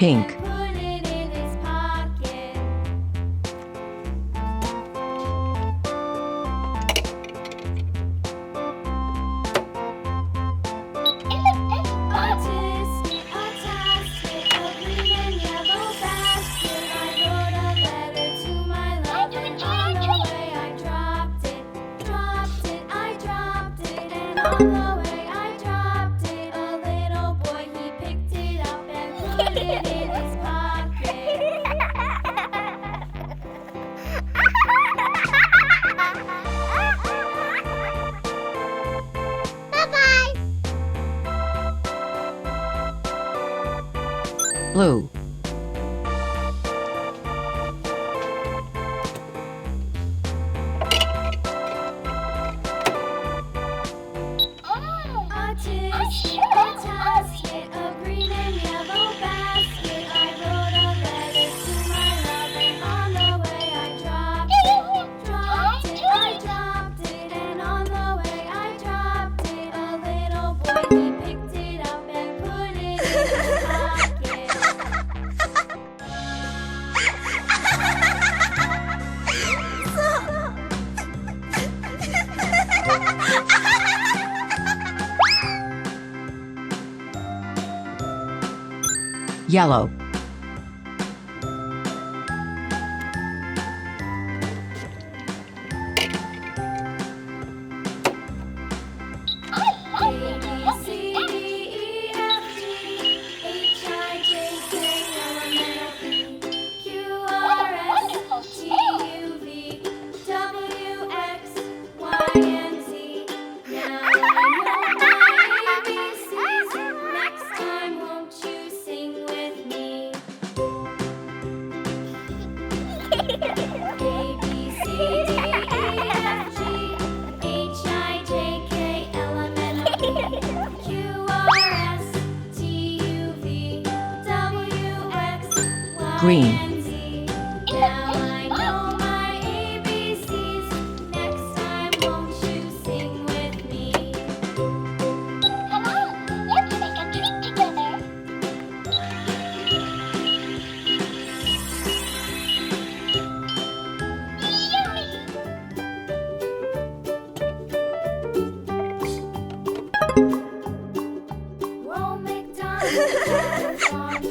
Pink. and put it in his pocket. A tisket, a tasket, a green and yellow basket. I wrote a letter to my love, and on the way I dropped it. I dropped it, and on the way I dropped it. A little boy, he picked it up and put it in his pocket. Bye-bye. Blue. A tisket, a tasket, a green and yellow basket. I wrote a letter to my love, and on the way I dropped it. I dropped it, and on the way I dropped it. A little boy, he picked it up and put it in his pocket. Yellow. A, B, C, D, E, F, G, H, I, J, K, L, M, N, O, P, Q, R, S, T, U, V, W, X, Y, and Z. Now I know my ABCs. Next time, won't you sing with me? A, B, C, D, E, F, G, H, I, J, K, L, M, N, O, P, Q, R, S, T, U, V, W, X, Y, Green. and Z. Now I know my ABCs. Next time, won't you sing with me? Come on, let's make a trip together. Old MacDonald had a farm,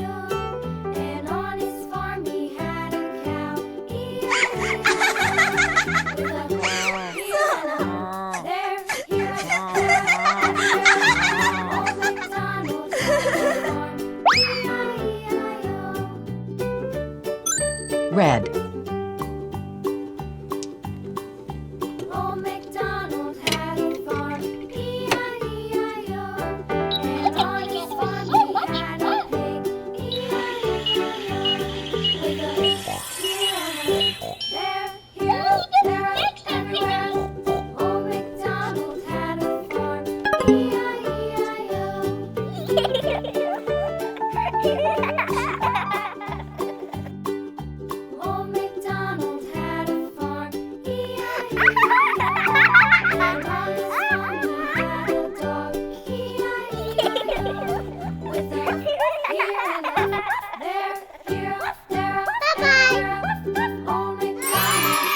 E-I-E-I-O. And on his farm he had a cow, E-I-E-I-O. With a here and a there, here and everywhere. Old MacDonald had a farm, E-I-E-I-O. Red. Old MacDonald had a farm, E-I-E-I-O. And on his farm he had a pig, E-I-E-I-O. With a here and a there, everywhere. Old MacDonald had a farm, E-I-E-I-O. Old MacDonald had a farm, E-I-E-I-O. And on his farm he had a dog, E-I-E-I-O. With a here and a there, everywhere. Old MacDonald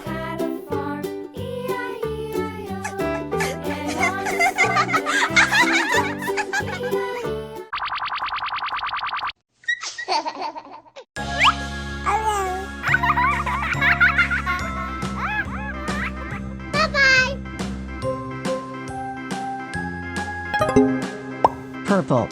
had a farm, E-I-E-I-O. And on his farm he had ducks, E-I-E-I-O. Bye-bye. Purple.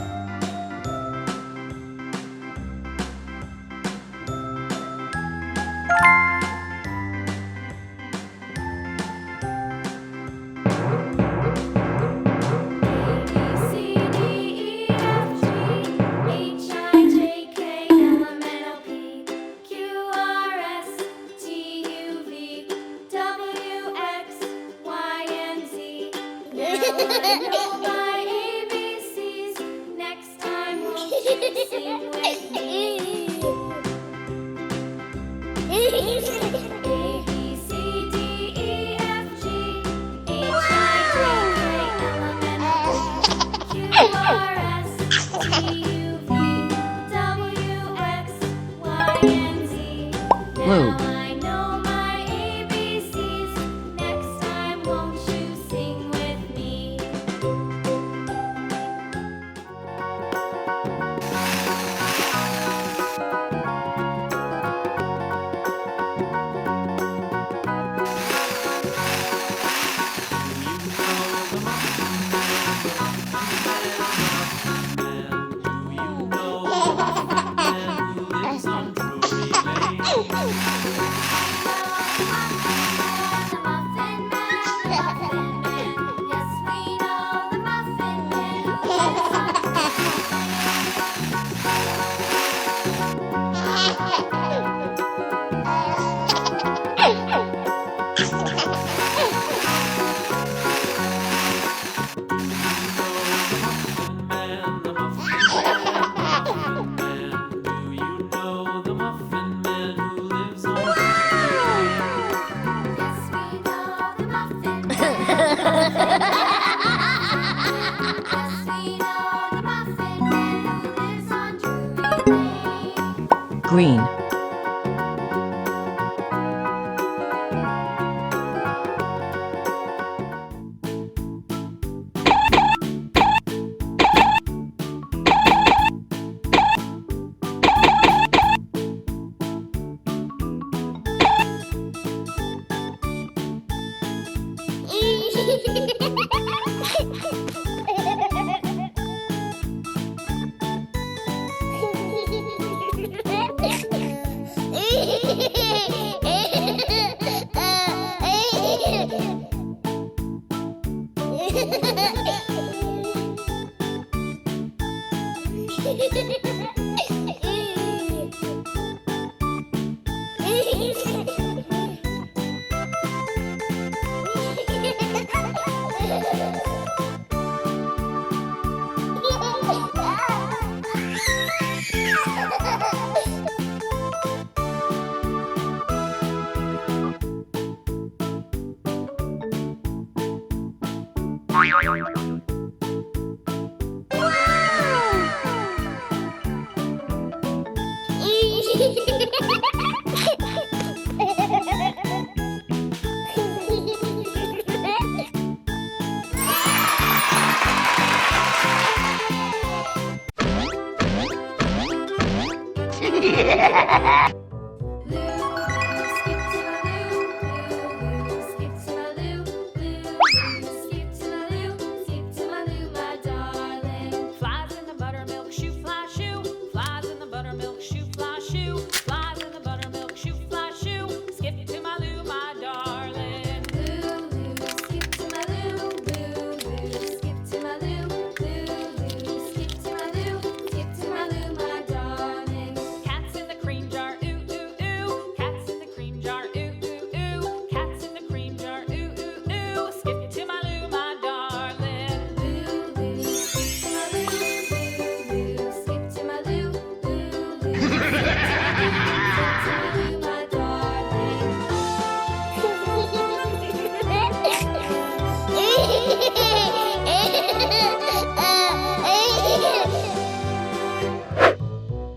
Sing with me. Green.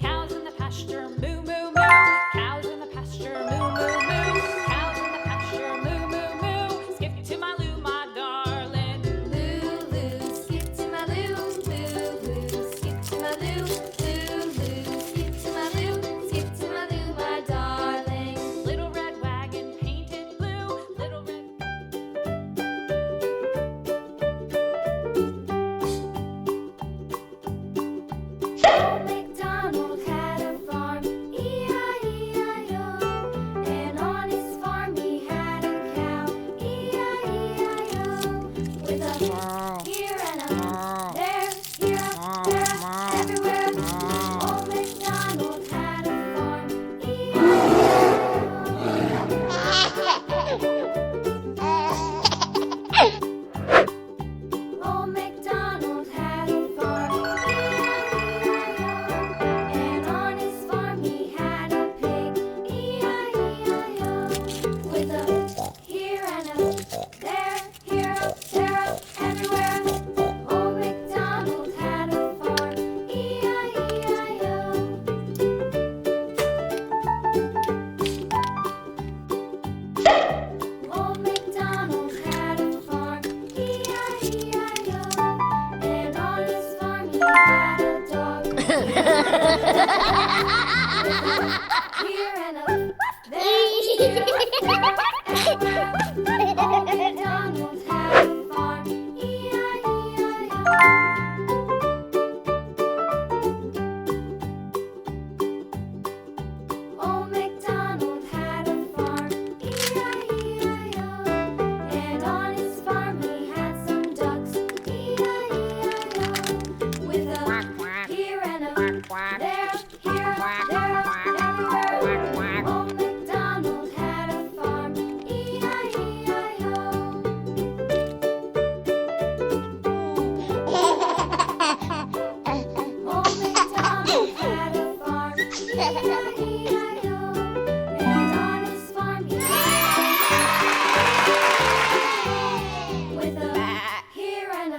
Cows in the pasture, moo moo moo. Cows in the pasture, moo moo moo. Cows in the pasture, moo moo moo. Skip to my loo, my darling. Loo loo, skip to my loo. Loo loo, skip to my loo. Loo loo, skip to my loo. Skip to my loo, my darling. Little red wagon painted blue. Little red. Old MacDonald had a farm, E-I-E-I-O. And on his farm he had a cow, E-I-E-I-O. With a here and a there, everywhere. Old MacDonald had a farm, Old MacDonald had a farm, E-I-E-I-O. And on his farm he had a pig, E-I-E-I-O. With a here and a there, everywhere. Old MacDonald had a farm, E-I-E-I-O. Old MacDonald had a farm, E-I-E-I-O. And on his farm he had a dog. Here and a there, everywhere. Old MacDonald had a farm, E-I-E-I-O. Old MacDonald had a farm, E-I-E-I-O. And on his farm he had some ducks, E-I-E-I-O. With a here and a there, everywhere. Old MacDonald had a farm, E-I-E-I-O. Old MacDonald had a farm, E-I-E-I-O. And on his farm he had with a here and a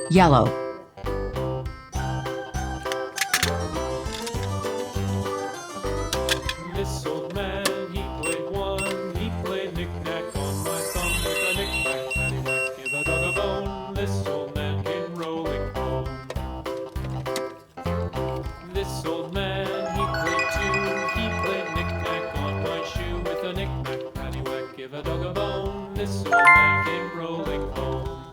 Yellow. give a dog a bone. This old man came rolling home.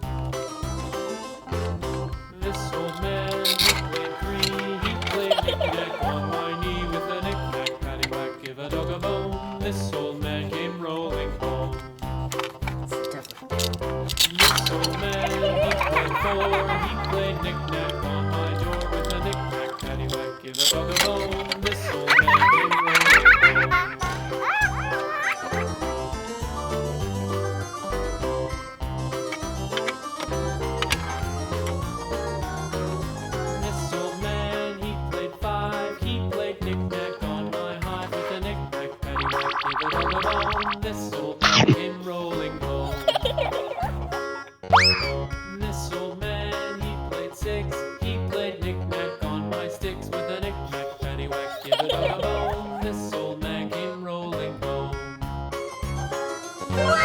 This old man, he played three. He played knick-knack on my knee with a knick-knack, paddywhack, give a dog a bone. This old man came rolling home. This old man, he played four. He played knick-knack on my door with a knick-knack, paddywhack, give a dog a bone. This old man came rolling home. This old man, he played five. He played knick-knack on my hive with a knick-knack, paddywhack, give a dog a bone. This old man came rolling home. This old man, he played six. He played knick-knack on my sticks with a knick-knack, paddywhack, give a dog a bone. This old man came rolling home. This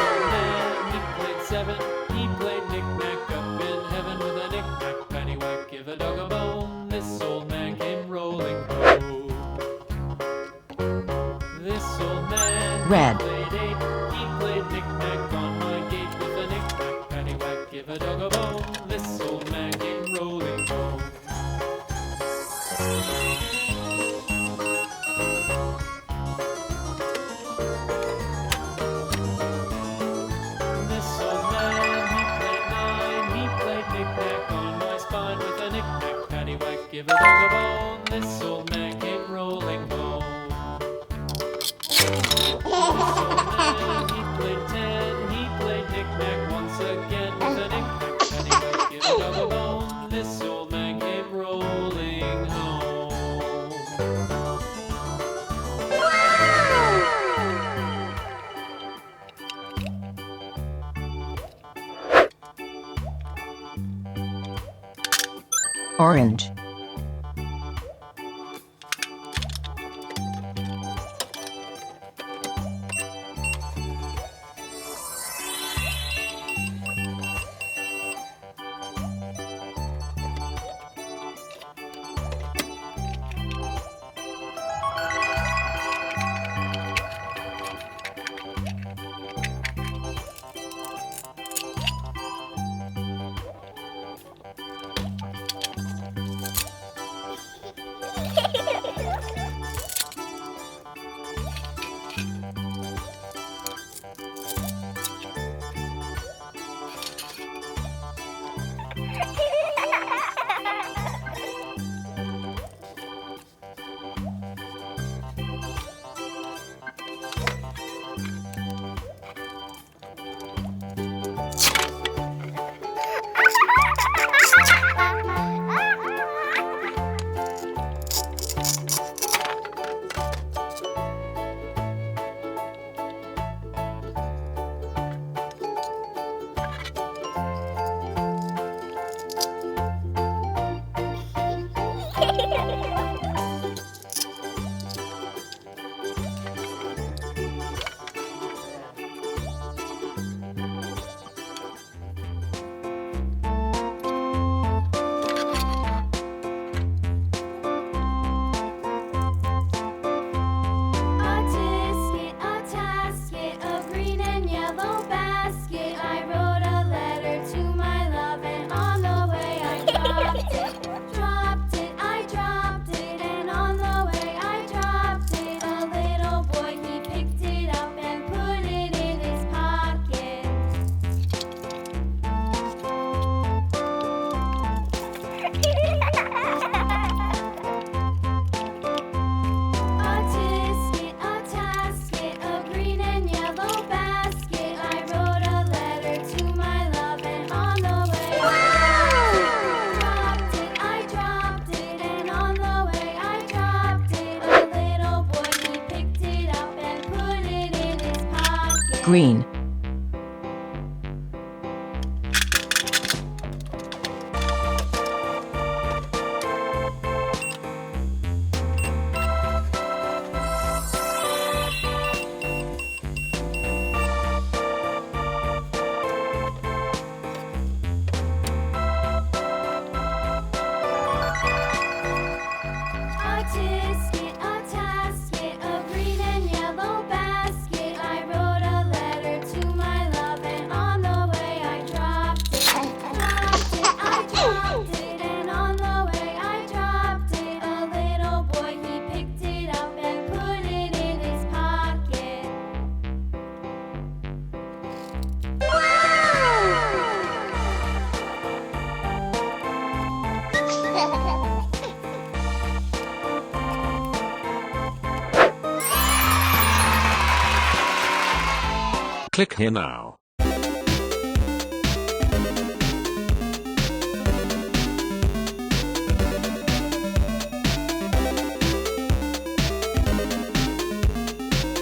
old man, he played seven. He played knick-knack up in heaven with a knick-knack, paddywhack, give a dog a bone. This old man came rolling home. This old man, Red. he played eight. He played knick-knack on my gate with a knick-knack, paddywhack, give a dog a bone. This old man came rolling home. This old man, he played nine. He played knick-knack on my spine with a knick-knack, paddywhack, give a dog a bone. This old man came rolling home. This old man, he played ten. He played knick-knack once again with a knick-knack, paddywhack, give a dog a bone. This old man came rolling home. Orange. Green. A tisket, a tasket, a green and yellow basket. I rode Click here now.